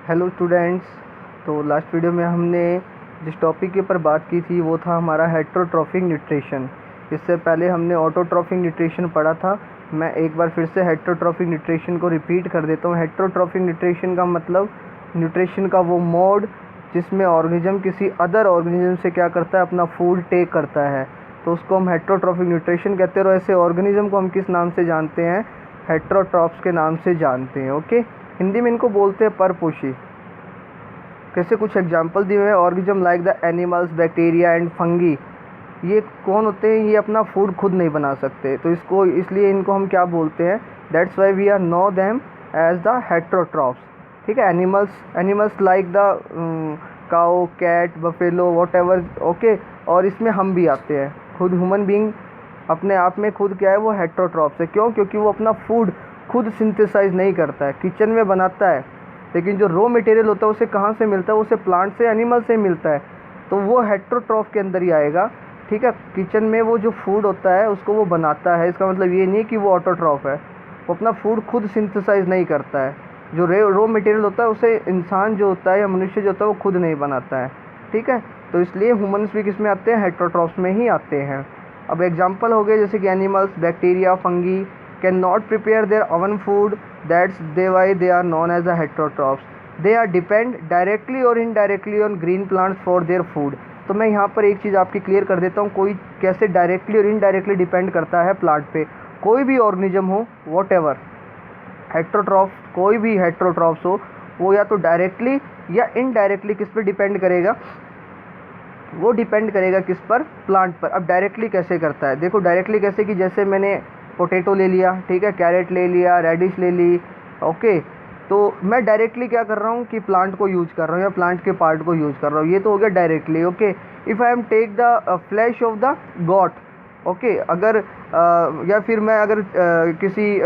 Hello students. तो last video में हमने जिस टॉपिक के ऊपर बात की थी वो था हमारा हेट्रोट्रॉफिक न्यूट्रिशन। इससे पहले हमने ऑटोट्रॉफिक न्यूट्रिशन पढ़ा था। मैं एक बार फिर से हेट्रोट्रॉफिक न्यूट्रिशन को रिपीट कर देता हूँ। हेट्रोट्रॉफिक न्यूट्रिशन का मतलब न्यूट्रिशन का वो मोड जिसमें ऑर्गेनिज्म किसी अदर ऑर्गेनिज्म से क्या करता है, अपना फूड टेक करता है, तो उसको हम हेट्रोट्रॉफिक न्यूट्रिशन कहते हैं। और ऐसे ऑर्गेनिज्म को हम किस नाम से जानते हैं? हेट्रोट्रॉफ्स के नाम से जानते हैं। ओके, हिंदी में इनको बोलते हैं परपोषी। कैसे कुछ एग्जाम्पल दिए हुए हैं। Organism like the animals, bacteria and fungi. ये कौन होते हैं? ये अपना फूड खुद नहीं बना सकते, तो इसको इसलिए इनको हम क्या बोलते हैं? That's why we are know them as the heterotrophs. ठीक है। Animals like the cow, cat, buffalo, whatever. Okay, और इसमें हम भी आते हैं। खुद ह्यूमन बींग अपने आप में खुद क्या है? वो हेट्रोट्रॉफ्स है। क्यों? क्योंकि वो अपना फूड खुद सिंथेसाइज नहीं करता है, किचन में बनाता है, लेकिन जो रॉ मटेरियल होता है उसे कहाँ से मिलता है? उसे प्लांट से, एनिमल से मिलता है, तो वो हेट्रोट्रॉफ के अंदर ही आएगा। ठीक है। किचन में वो जो फूड होता है उसको वो बनाता है, इसका मतलब ये नहीं कि वो ऑटोट्रॉफ है। वो अपना फूड खुद सिंथेसाइज नहीं करता है। जो रॉ मटेरियल होता है उसे इंसान जो होता है या मनुष्य जो होता है वो खुद नहीं बनाता है। ठीक है। तो इसलिए ह्यूमन्स भी किस में आते हैं? हेट्रोट्रॉफ्स में ही आते हैं। अब एग्जाम्पल हो गए जैसे कि animals, bacteria, fungi can not prepare their own food, that's they why they are known as the heterotrophs. They are depend directly और indirectly on green plants for their food. तो मैं यहाँ पर एक चीज़ आपकी क्लियर कर देता हूँ, कोई कैसे डायरेक्टली और इनडायरेक्टली डिपेंड करता है प्लांट पे। कोई भी ऑर्गेनिज्म हो, वॉट एवर हेट्रोट्रॉफ, कोई भी हेट्रोट्रॉफ्स हो, वो या तो डायरेक्टली या इनडायरेक्टली किस पे डिपेंड करेगा? वो डिपेंड करेगा किस पर? प्लांट पर। अब डायरेक्टली कैसे करता है? देखो डायरेक्टली कैसे, कि जैसे मैंने पोटैटो ले लिया, ठीक है, कैरेट ले लिया, रेडिश ले ली। ओके, तो मैं डायरेक्टली क्या कर रहा हूँ कि प्लांट को यूज कर रहा हूँ या प्लांट के पार्ट को यूज कर रहा हूँ, ये तो हो गया directly. Okay, if I am take the flesh of the goat, okay, अगर या फिर मैं अगर किसी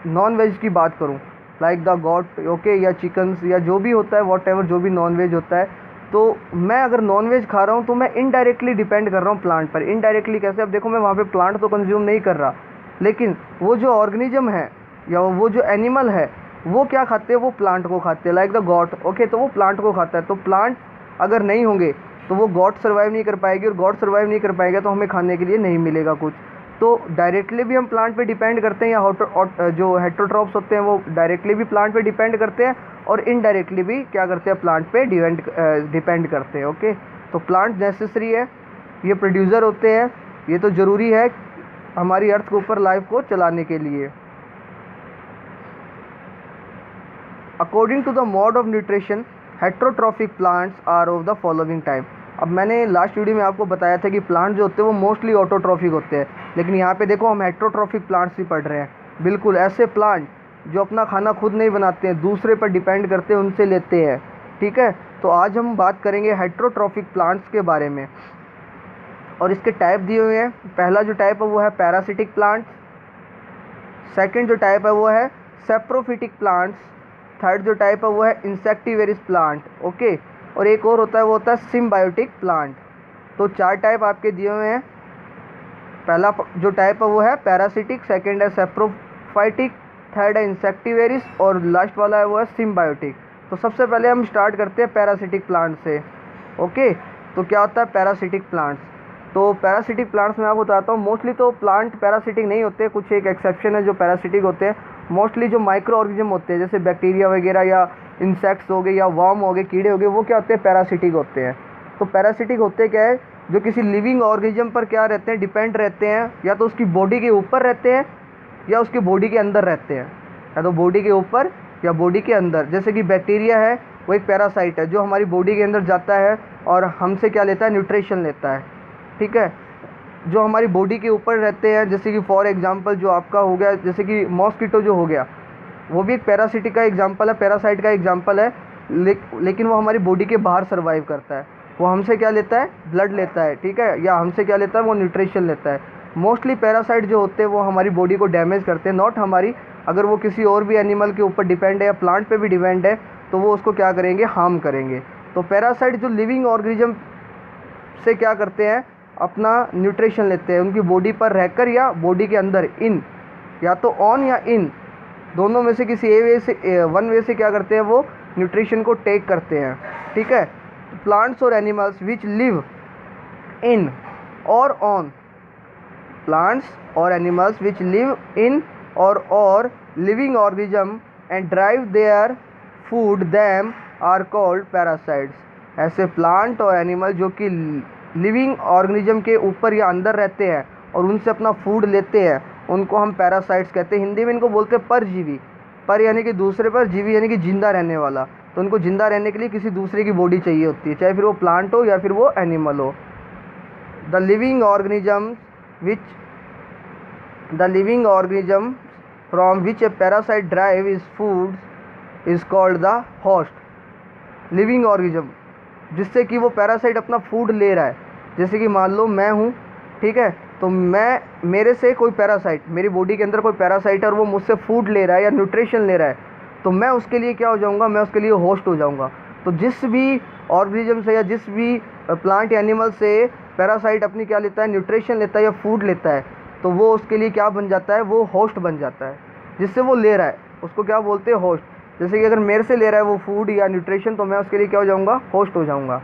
नॉन वेज की बात करूँ, लाइक द गॉट, ओके, या चिकन्स या जो भी होता है, वॉट एवर, जो भी नॉन वेज होता है, तो मैं अगर नॉन वेज खा रहा हूँ तो मैं इनडायरेक्टली डिपेंड कर रहा हूँ प्लांट पर। इनडायरेक्टली कैसे? अब देखो मैं वहाँ पे प्लांट तो कंज्यूम नहीं कर रहा, लेकिन वो जो ऑर्गेनिज्म है या वो जो एनिमल है वो क्या खाते हैं? वो प्लांट को खाते हैं, लाइक द गॉट। ओके, तो वो प्लांट को खाता है। तो प्लांट अगर नहीं होंगे तो वो गॉट सर्वाइव नहीं कर पाएगी, और गॉट सर्वाइव नहीं कर पाएगा तो हमें खाने के लिए नहीं मिलेगा कुछ। तो डायरेक्टली भी हम प्लांट पे डिपेंड करते हैं, या जो हेट्रोट्रॉफ्स होते हैं वो डायरेक्टली भी प्लांट पे डिपेंड करते हैं, और इनडायरेक्टली भी क्या करते हैं? प्लांट पे डिपेंड करते हैं। ओके, तो प्लांट नेसेसरी है, ये प्रोड्यूसर होते हैं, ये तो ज़रूरी है हमारी अर्थ के ऊपर लाइफ को चलाने के लिए। According to the mode of nutrition, heterotrophic plants are of the following type. अब मैंने लास्ट वीडियो में आपको बताया था कि प्लांट जो होते हैं वो मोस्टली ऑटोट्रॉफिक होते हैं, लेकिन यहाँ पे देखो हम हेट्रोट्रॉफिक प्लांट्स ही पढ़ रहे हैं। बिल्कुल ऐसे प्लांट जो अपना खाना खुद नहीं बनाते हैं, दूसरे पर डिपेंड करते हैं, उनसे लेते हैं। ठीक है। तो आज हम बात करेंगे हेट्रोट्रॉफिक प्लांट्स के बारे में, और इसके टाइप दिए हुए हैं। पहला जो टाइप है वो है पैरासिटिक प्लांट्स, सेकंड जो टाइप है वो है सेप्रोफिटिक प्लांट्स, थर्ड जो टाइप है वो है इंसेक्टिवेरियस प्लांट। ओके, और एक और होता है वो होता है सिम्बायोटिक प्लांट। तो चार टाइप आपके दिए हुए हैं। पहला जो टाइप है वो है पैरासिटिक, सेकंड है सेप्रोफाइटिक, थर्ड है इंसेक्टिवेरियस, और लास्ट वाला है वो है सिम्बायोटिक। तो सबसे पहले हम स्टार्ट करते हैं पैरासिटिक प्लांट से। ओके, तो क्या होता है पैरासिटिक प्लांट्स? तो पैरासिटिक प्लांट्स में आपको बताता हूँ, मोस्टली तो प्लांट पैरासिटिक नहीं होते, कुछ एक एक्सेप्शन है जो पैरासिटिक होते हैं। मोस्टली जो माइक्रो ऑर्गेनिज्म होते हैं जैसे बैक्टीरिया वगैरह या इंसेक्ट्स हो गए या वर्म हो गए, कीड़े हो गए, वो क्या होते हैं? पैरासिटिक होते हैं। तो पैरासिटिक होते क्या है? जो किसी लिविंग ऑर्गेनिज्म पर क्या रहते हैं? डिपेंड रहते हैं, या तो उसकी बॉडी के ऊपर रहते हैं या उसकी बॉडी के अंदर रहते हैं, या तो बॉडी के ऊपर या बॉडी के अंदर। जैसे कि बैक्टीरिया है, वो एक पैरासाइट है जो हमारी बॉडी के अंदर जाता है और हमसे क्या लेता है? न्यूट्रिशन लेता है। ठीक है। जो हमारी बॉडी के ऊपर रहते हैं, जैसे कि फॉर एग्जांपल जो आपका हो गया, जैसे कि मॉस्किटो जो हो गया, वो भी एक पैरासिटिक का एग्जांपल है, पैरासाइट का एग्जांपल है, लेकिन वो हमारी बॉडी के बाहर सर्वाइव करता है। वो हमसे क्या लेता है? ब्लड लेता है। ठीक है, या हमसे क्या लेता है? वो न्यूट्रिशन लेता है। मोस्टली पैरासाइट जो होते हैं वो हमारी बॉडी को डैमेज करते हैं, नॉट हमारी। अगर वो किसी और भी एनिमल के ऊपर डिपेंड है या प्लांट पे भी डिपेंड है तो वो उसको क्या करेंगे? हार्म करेंगे। तो पैरासाइट जो लिविंग ऑर्गेनिज्म से क्या करते हैं? अपना न्यूट्रिशन लेते हैं, उनकी बॉडी पर रहकर या बॉडी के अंदर, इन, या तो ऑन या इन, दोनों में से किसी वन वे से क्या करते हैं, वो न्यूट्रिशन को टेक करते हैं, ठीक है। Plants or animals which live in or on, plants or animals which live in or living organism and derive their food them are called parasites. ऐसे प्लांट और एनिमल जो कि लिविंग ऑर्गेनिज्म के ऊपर या अंदर रहते हैं और उनसे अपना फूड लेते हैं, उनको हम पैरासाइट्स कहते हैं। हिंदी में इनको बोलते हैं परजीवी। पर यानी कि दूसरे पर, जीवी यानी कि जिंदा रहने वाला। तो उनको जिंदा रहने के लिए किसी दूसरे की बॉडी चाहिए होती है, चाहे फिर वो प्लांट हो या फिर वो एनिमल हो। The living organism from which A parasite drive is food is called the host. Living organism जिससे कि वो पैरासाइट अपना फूड ले रहा है, जैसे कि मान लो मैं हूँ, ठीक है, तो मेरे से कोई पैरासाइट, मेरी बॉडी के अंदर कोई पैरासाइट है और वो मुझसे फूड ले रहा है या न्यूट्रिशन ले रहा है, तो मैं उसके लिए क्या हो जाऊँगा, मैं उसके लिए होस्ट हो जाऊँगा। तो जिस भी ऑर्गेनिज्म से या जिस भी प्लांट या एनिमल से पैरासाइट अपनी क्या लेता है, न्यूट्रिशन लेता है या फूड लेता है, तो वो उसके लिए क्या बन जाता है, वो होस्ट बन जाता है। जिससे वो ले रहा है उसको क्या बोलते हैं, होस्ट। जैसे कि अगर मेरे से ले रहा है वो फूड या न्यूट्रिशन, तो मैं उसके लिए क्या हो जाऊँगा, होस्ट हो जाऊँगा।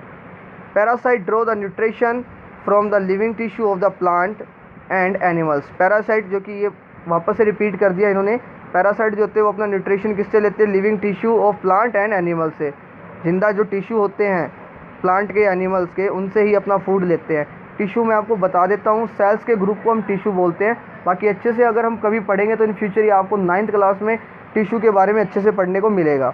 Parasite draw the nutrition from the living tissue of the plant and animals. Parasite, जो कि ये वापस से रिपीट कर दिया इन्होंने, पैरासाइट जो होते हैं वो अपना न्यूट्रिशन किससे लेते हैं, living tissue of plant and animal से। जिंदा जो टिश्यू होते हैं प्लांट के, एनिमल्स के, उनसे ही अपना फूड लेते हैं। टिश्यू मैं आपको बता देता हूँ, सेल्स के ग्रुप को हम टिश्यू बोलते हैं। बाकी अच्छे से अगर हम कभी पढ़ेंगे तो इन फ्यूचर ही आपको 9th क्लास में टिश्यू के बारे में अच्छे से पढ़ने को मिलेगा।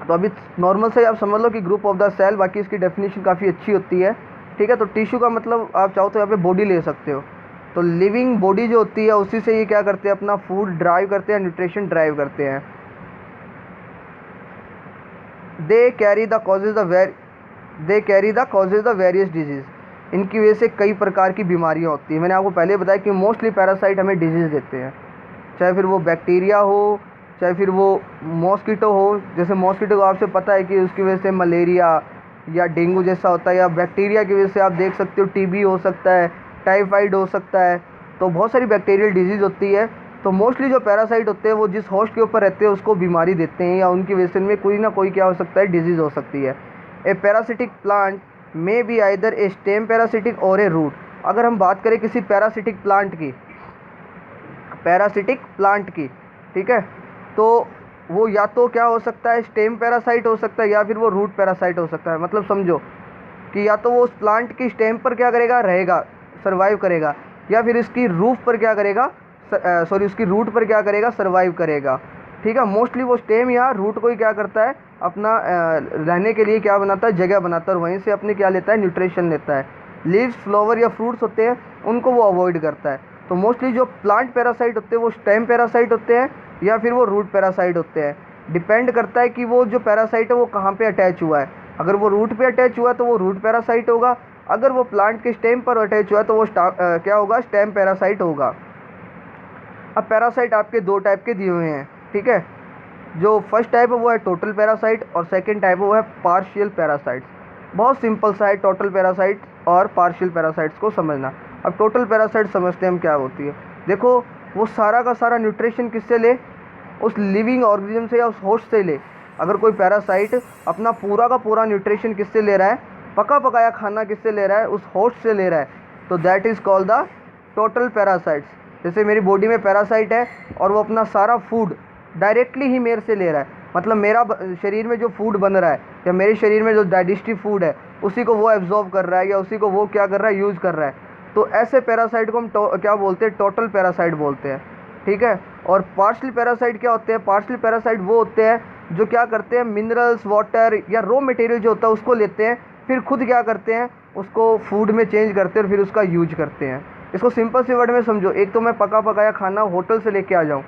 तो अभी नॉर्मल से आप समझ लो कि ग्रुप ऑफ द सेल, बाकी इसकी डेफिनेशन काफ़ी अच्छी होती है, ठीक है। तो टिश्यू का मतलब आप चाहो तो यहाँ पे बॉडी ले सकते हो। तो लिविंग बॉडी जो होती है उसी से ये क्या करते हैं, अपना फूड ड्राइव करते हैं, न्यूट्रिशन ड्राइव करते हैं। They carry the causes the various disease. इनकी वजह से कई प्रकार की बीमारियाँ होती हैं। मैंने आपको पहले बताया कि मोस्टली पैरासाइट हमें डिजीज़ देते हैं, चाहे फिर वो बैक्टीरिया हो, चाहे फिर वो मॉस्किटो हो। जैसे मॉस्किटो को आपसे पता है कि उसकी वजह से मलेरिया या डेंगू जैसा होता है, या बैक्टीरिया की वजह से आप देख सकते हो टीबी हो सकता है, टाइफाइड हो सकता है। तो बहुत सारी बैक्टीरियल डिजीज़ होती है। तो मोस्टली जो पैरासाइट होते हैं वो जिस होस्ट के ऊपर रहते हैं उसको बीमारी देते हैं, या उनकी वजह से में कोई ना कोई क्या हो सकता है, डिजीज़ हो सकती है। A parasitic plant may be either a stem parasitic or a root. अगर हम बात करें किसी पैरासिटिक प्लांट की, ठीक है, तो वो या तो क्या हो सकता है, स्टेम पैरासाइट हो सकता है, या फिर वो रूट पैरासाइट हो सकता है। मतलब समझो कि या तो वो उस प्लांट की स्टेम पर क्या करेगा, रहेगा, सर्वाइव करेगा, या फिर इसकी रूट पर क्या करेगा, सर्वाइव करेगा, ठीक है। मोस्टली वो स्टेम या रूट को ही क्या करता है, अपना रहने के लिए क्या बनाता है, जगह बनाता है, और वहीं से अपने क्या लेता है, न्यूट्रिशन लेता है। लीव्स, फ्लावर या फ्रूट्स होते हैं उनको वो अवॉइड करता है। तो मोस्टली जो प्लांट पैरासाइट होते हैं वो स्टेम पैरासाइट होते हैं या फिर वो रूट पैरासाइट होते हैं। डिपेंड करता है कि वो जो पैरासाइट है वो कहाँ पे अटैच हुआ है। अगर वो रूट पे अटैच हुआ है तो वो रूट पैरासाइट होगा, अगर वो प्लांट के स्टेम पर अटैच हुआ है तो वो क्या होगा, स्टेम पैरासाइट होगा। अब पैरासाइट आपके दो टाइप के दिए हुए हैं, ठीक है। जो फर्स्ट टाइप है वो है टोटल पैरासाइट, और सेकंड टाइप है वो है पार्शियल पैरासाइट्स। बहुत सिंपल सा है टोटल पैरासाइट और पार्शियल पैरासाइट्स को समझना। अब टोटल पैरासाइट समझते हैं हम क्या होती है। देखो, वो सारा का सारा न्यूट्रिशन किससे ले, उस लिविंग ऑर्गेनिज्म से या उस होस्ट से ले। अगर कोई पैरासाइट अपना पूरा का पूरा न्यूट्रिशन किससे ले रहा है, पका पकाया खाना किससे ले रहा है, उस होस्ट से ले रहा है, तो that is called the total parasites. जैसे मेरी बॉडी में पैरासाइट है और वो अपना सारा फूड डायरेक्टली ही मेरे से ले रहा है, मतलब मेरा शरीर में जो फूड बन रहा है या मेरे शरीर में जो डाइजेस्टिव फूड है उसी को वो एब्जॉर्ब कर रहा है या उसी को वो क्या कर रहा है, यूज़ कर रहा है। तो ऐसे पैरासाइट को हम क्या बोलते हैं, टोटल पैरासाइट बोलते हैं, ठीक है। और पार्शियल पैरासाइट क्या होते हैं, पार्शियल पैरासाइट वो होते हैं जो क्या करते हैं, मिनरल्स, वाटर या रॉ मटेरियल जो होता है उसको लेते हैं, फिर खुद क्या करते हैं, उसको फूड में चेंज करते हैं और फिर उसका यूज करते हैं। इसको सिंपल सी वर्ड में समझो, एक तो मैं पका पकाया खाना होटल से लेके आ जाऊँ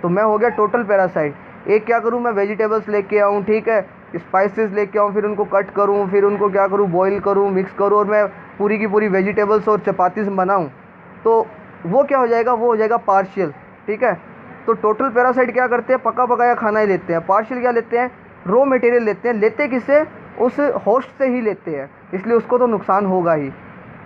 तो मैं हो गया टोटल पैरासाइट। एक क्या करूँ, मैं वेजिटेबल्स लेके आऊँ, ठीक है, स्पाइसेस लेके आऊँ, फिर उनको कट करूँ, फिर उनको क्या करूँ, बॉईल करूँ, मिक्स करूँ, और मैं पूरी की पूरी वेजिटेबल्स और चपातीस बनाऊँ, तो वो क्या हो जाएगा, वो हो जाएगा पार्शियल, ठीक है। तो टोटल पैरासाइट क्या करते हैं, पका पकाया खाना ही लेते हैं। पार्शियल क्या लेते हैं, रॉ मटेरियल लेते हैं। लेते किससे, उस होस्ट से ही लेते हैं, इसलिए उसको तो नुकसान होगा ही,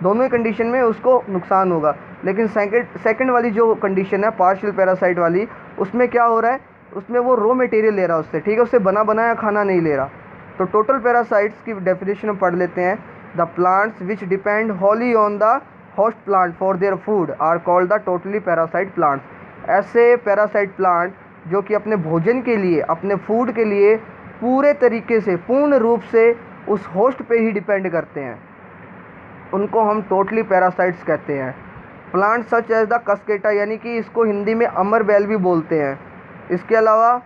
दोनों ही कंडीशन में उसको नुकसान होगा। लेकिन सेकंड वाली जो कंडीशन है पार्शियल पैरासाइट वाली, उसमें क्या हो रहा है, उसमें वो रॉ मटेरियल ले रहा है उससे, ठीक है, उससे बना बनाया खाना नहीं ले रहा। तो टोटल पैरासाइट्स की डेफिनेशन हम पढ़ लेते हैं। The plants which depend wholly on the host plant for their food are called the totally parasite plants. ऐसे पैरासाइट प्लांट जो कि अपने भोजन के लिए, अपने फूड के लिए पूरे तरीके से, पूर्ण रूप से उस होस्ट पे ही डिपेंड करते हैं, उनको हम टोटली पैरासाइट्स कहते हैं। प्लांट सच एज द कस्केटा, यानी कि इसको हिंदी में अमर बेल भी बोलते हैं। इसके अलावा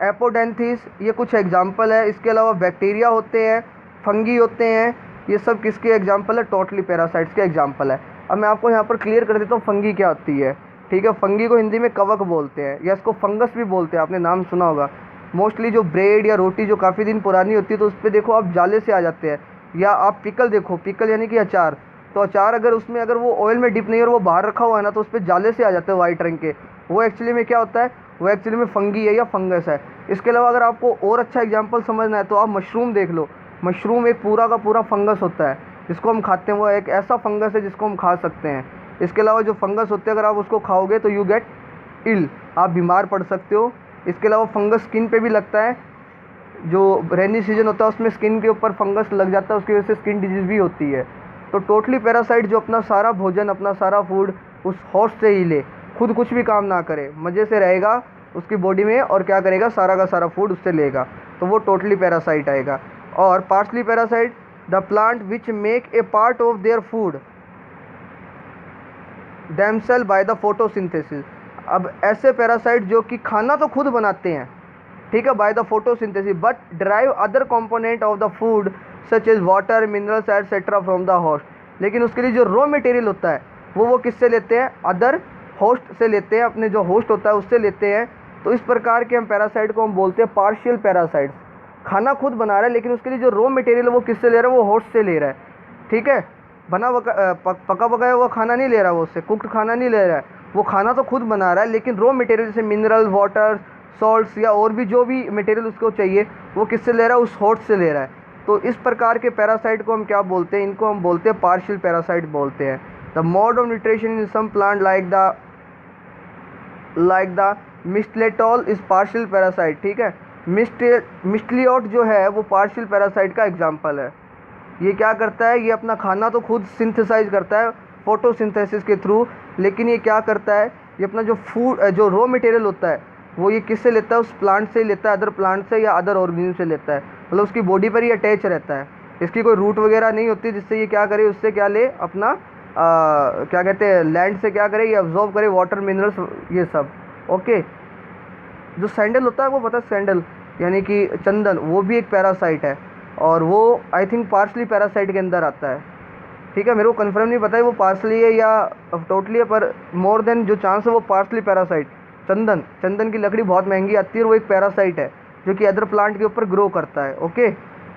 एपोडेंथिस, ये कुछ एग्जाम्पल है। इसके अलावा बैक्टीरिया होते हैं, फंगी होते हैं, ये सब किसके एग्जाम्पल है, टोटली पैरासाइट्स के एग्जाम्पल है। अब मैं आपको यहाँ पर क्लियर कर देता हूँ फंगी क्या होती है, ठीक है। फंगी को हिंदी में कवक बोलते हैं, या इसको फंगस भी बोलते हैं, आपने नाम सुना होगा। मोस्टली जो ब्रेड या रोटी जो काफ़ी दिन पुरानी होती है तो उस पर देखो आप जाले से आ जाते हैं। या आप पिकल देखो, पिकल यानी कि अचार, तो अचार अगर उसमें अगर वो ऑयल में डिप नहीं और वो बाहर रखा हुआ है ना, तो उस पर जाले से आ जाते हैं वाइट रंग के। वो एक्चुअली में क्या होता है, वो एक्चुअली में फंगी है या फंगस है। इसके अलावा अगर आपको और अच्छा एग्जांपल समझना है तो आप मशरूम देख लो। मशरूम एक पूरा का पूरा फंगस होता है जिसको हम खाते हैं, वो एक ऐसा फंगस है जिसको हम खा सकते हैं। इसके अलावा जो फंगस होते हैं अगर आप उसको खाओगे तो यू गेट इल, आप बीमार पड़ सकते हो। इसके अलावा फंगस स्किन पे भी लगता है, जो रेनी सीजन होता है उसमें स्किन के ऊपर फंगस लग जाता है, उसकी वजह से स्किन डिजीज़ भी होती है। तो टोटली पैरासाइट जो अपना सारा भोजन, अपना सारा फूड उस होस्ट से ही ले, खुद कुछ भी काम ना करे, मज़े से रहेगा उसकी बॉडी में, और क्या करेगा, सारा का सारा फूड उससे लेगा, तो वो टोटली पैरासाइट आएगा। और partially parasite, the plant which make a part of their food themselves bye the photosynthesis. अब ऐसे पैरासाइट जो कि खाना तो खुद बनाते हैं, ठीक है, by the photosynthesis, but derive other component of the food such as water, minerals etcetera from the host. लेकिन उसके लिए जो रॉ मटेरियल होता है वो किससे लेते हैं, अदर होस्ट से लेते हैं, अपने जो होस्ट होता है उससे लेते हैं। तो इस प्रकार के हम पैरासाइट को हम बोलते हैं पार्शियल पैरासाइट्स। खाना खुद बना रहा है लेकिन उसके लिए जो रॉ मटेरियल है वो किससे ले रहा है, वो होस्ट से ले रहा है, ठीक है। पका पकाया हुआ खाना नहीं ले रहा, वो उससे कुक्ड खाना नहीं ले रहा है, वो खाना तो खुद बना रहा है लेकिन रॉ मटेरियल जैसे मिनरल, वाटर, सॉल्ट्स या और भी जो भी मटेरियल उसको चाहिए वो किससे ले रहा है, उस होस्ट से ले रहा है। तो इस प्रकार के पैरासाइट को हम क्या बोलते हैं, इनको हम बोलते हैं पार्शियल पैरासाइट बोलते हैं। The mode of nutrition in some plant like the mistletoe is partial parasite, ठीक है। मिस्टलियोट जो है वो पार्शियल पैरासाइट का एग्जाम्पल है। ये क्या करता है, ये अपना खाना तो खुद सिंथेसाइज करता है फोटोसिंथेसिस के थ्रू, लेकिन ये क्या करता है, ये अपना जो फूड, जो रॉ मटेरियल होता है वो ये किससे लेता है, उस प्लांट से ही लेता है, अदर प्लांट से या अदर ऑर्गेनिज्म से लेता है, मतलब उसकी बॉडी पर ही अटैच रहता है। इसकी कोई रूट वगैरह नहीं होती जिससे ये क्या करे, उससे क्या ले अपना क्या कहते हैं, लैंड से क्या करे, ये अब्जॉर्ब करे वाटर, मिनरल्स, ये सब, ओके। जो सैंडल होता है वो पता है, सैंडल यानी कि चंदन, वो भी एक पैरासाइट है और वो आई थिंक पार्शली पैरासाइट के अंदर आता है, ठीक है। मेरे को कंफर्म नहीं पता है वो पार्शली है या टोटली है, पर मोर देन जो चांस है वो पार्शली पैरासाइट। चंदन की लकड़ी बहुत महंगी आती है और वो एक पैरासाइट है जो कि अदर प्लांट के ऊपर ग्रो करता है, ओके।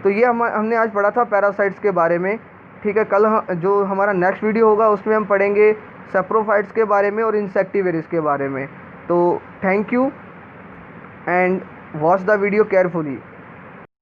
तो ये हमने आज पढ़ा था पैरासाइट्स के बारे में, ठीक है। कल जो हमारा नेक्स्ट वीडियो होगा उसमें हम पढ़ेंगे सेप्रोफाइट्स के बारे में और इंसेक्टिवेरिस के बारे में। तो thank you and watch the video carefully.